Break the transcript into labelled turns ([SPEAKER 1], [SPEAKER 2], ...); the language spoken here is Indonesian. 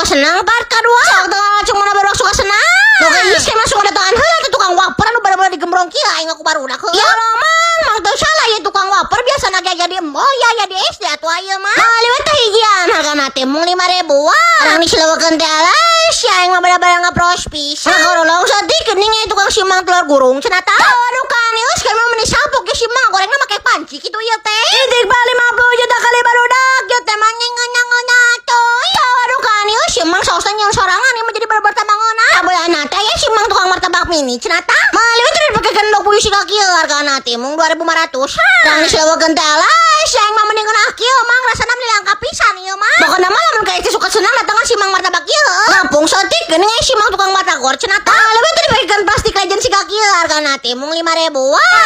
[SPEAKER 1] senang part kedua. Sok tengah cuma baru suka senang. Tuh geus saya masuk ada tangan heula tuh tukang wafer anu bener-bener digembrong kieu aing aku barudak heula. Ya Allah mang teu salah ya tukang wafer biasana ge jadi ya di SD atuh ayeuna mah. Nah liwat teh hijian hargana teh mung 5.000-an. Urang diseleuwekeun teh alas aing mah bada-bada ngapros pisan. Ngagorolong saeutik geuning aya tukang simang telur gurung cenah tah. Aduh kanius kan mah meni sapok ge simang gorengna make panci kitu ieu teh. Istighfar 50 juta kali barudak ieu teh mah ngeunang-ngeunang atuh. Ya aduh kanius simang saosna nyeun sorangan ieu mah jadi bener-bener tamangeuna. Aboyana teh ya simang tukang martabak mini cenah tah. Maliwat teh dipake gendong puisi ka kieu hargana teh mung 2.500. Urang diseleuwekeun teh alas aing mah mending ngeunah kieu mang rasana meni langka pisan ieu mah. Pokona mah lamun ka istri suka senang datangan simang martabak kieu. Lampung saeutik geuning aya simang tukang martabak cenah tah. Maliwat teh dipake plastik legend si ka kieu hargana teh mung 5.000-an.